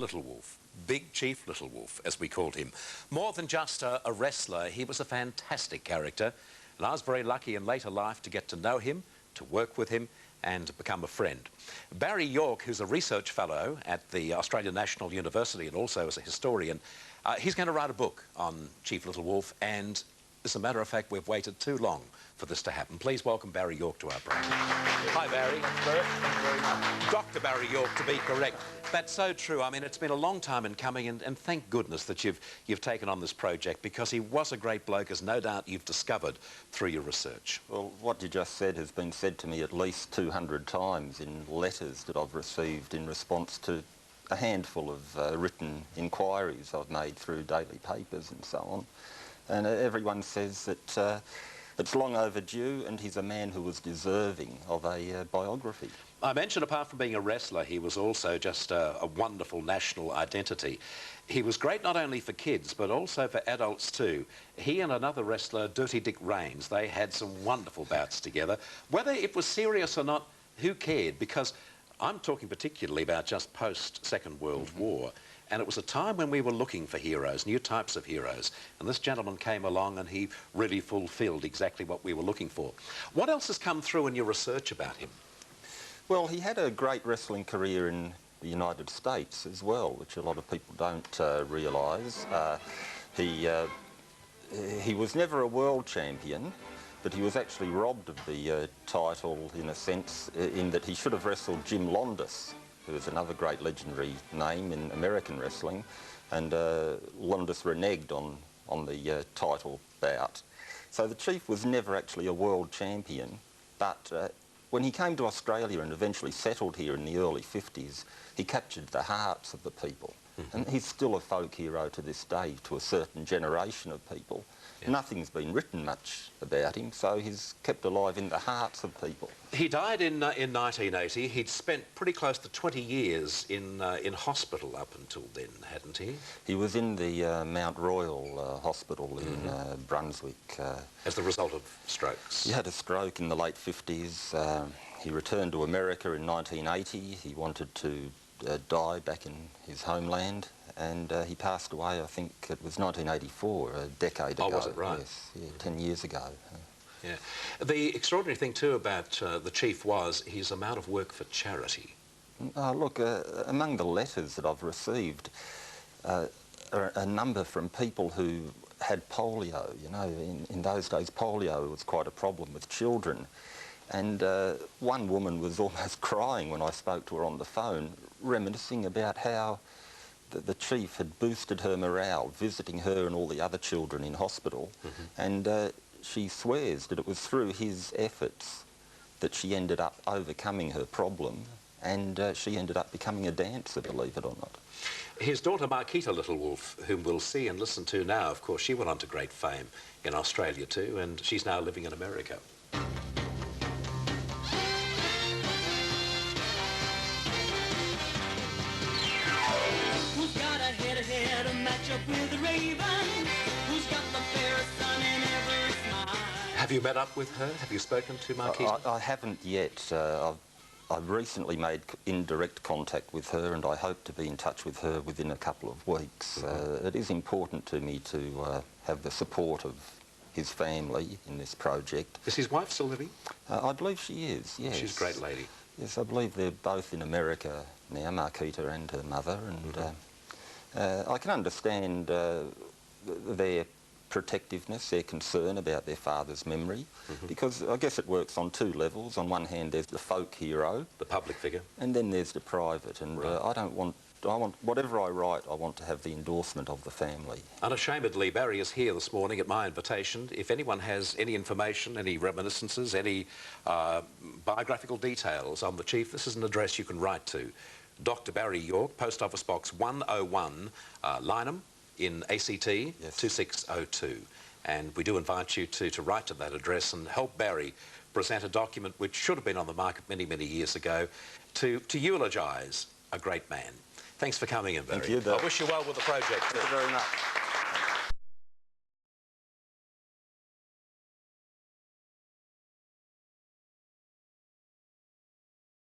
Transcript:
Little Wolf, Big Chief Little Wolf, as we called him. More than just a wrestler, he was a fantastic character, and I was very lucky in later life to get to know him, to work with him, and to become a friend. Barry York, who's a research fellow at the Australian National University and also as a historian, he's going to write a book on Chief Little Wolf, and as a matter of fact, we've waited too long for this to happen. Please welcome Barry York to our program. Hi, Barry. Bert, thank you very much. Dr. Barry York, to be correct. That's so true. I mean, it's been a long time in coming, and thank goodness that you've taken on this project, because he was a great bloke, as no doubt you've discovered through your research. Well, what you just said has been said to me at least 200 times in letters that I've received in response to a handful of written inquiries I've made through daily papers and so on. And everyone says that it's long overdue, and he's a man who was deserving of a biography. I mentioned, apart from being a wrestler, he was also just a wonderful national identity. He was great not only for kids, but also for adults too. He and another wrestler, Dirty Dick Raines, they had some wonderful bouts together. Whether it was serious or not, who cared? Because I'm talking particularly about just post-Second World War. And it was a time when we were looking for heroes, new types of heroes. And this gentleman came along and he really fulfilled exactly what we were looking for. What else has come through in your research about him? Well, he had a great wrestling career in the United States as well, which a lot of people don't realise. He was never a world champion, but he was actually robbed of the title in a sense, in that he should have wrestled Jim Londos, who is another great legendary name in American wrestling, and Londos reneged on the title bout. So the Chief was never actually a world champion, but when he came to Australia and eventually settled here in the early 50s, he captured the hearts of the people. And he's still a folk hero to this day to a certain generation of people. Yeah. Nothing's been written much about him, so he's kept alive in the hearts of people. He died in 1980. He'd spent pretty close to 20 years in hospital up until then, hadn't he? He was in the Mount Royal Hospital in Brunswick. As the result of strokes? He had a stroke in the late 50s. He returned to America in 1980. He wanted to die back in his homeland, and he passed away, I think it was 1984, a decade ago. Oh, was it right? Yes, yeah, 10 years ago. Yeah. The extraordinary thing too about the Chief was his amount of work for charity. Look, among the letters that I've received are a number from people who had polio. You know, in those days polio was quite a problem with children. And one woman was almost crying when I spoke to her on the phone, reminiscing about how the Chief had boosted her morale, visiting her and all the other children in hospital. And she swears that it was through his efforts that she ended up overcoming her problem, and she ended up becoming a dancer, believe it or not. His daughter Marquita Little Wolf, whom we'll see and listen to now, of course, she went on to great fame in Australia too, and she's now living in America. Have you met up with her? Have you spoken to Marquita? I haven't yet. I've recently made indirect contact with her, and I hope to be in touch with her within a couple of weeks. It is important to me to have the support of his family in this project. Is his wife still living? I believe she is, yes. She's a great lady. Yes, I believe they're both in America now, Marquita and her mother, and I can understand their protectiveness, their concern about their father's memory, because I guess it works on two levels. On one hand, there's the folk hero, the public figure, and then there's the private. And I want whatever I write, I want to have the endorsement of the family. Unashamedly, Barry is here this morning at my invitation. If anyone has any information, any reminiscences, any biographical details on the Chief, this is an address you can write to. Dr. Barry York, Post Office Box 101, Lynham, in ACT, yes. 2602. And we do invite you to write to that address and help Barry present a document which should have been on the market many, many years ago to eulogise a great man. Thanks for coming in, Barry. Thank you, Bert. I wish you well with the project. Thank you very much.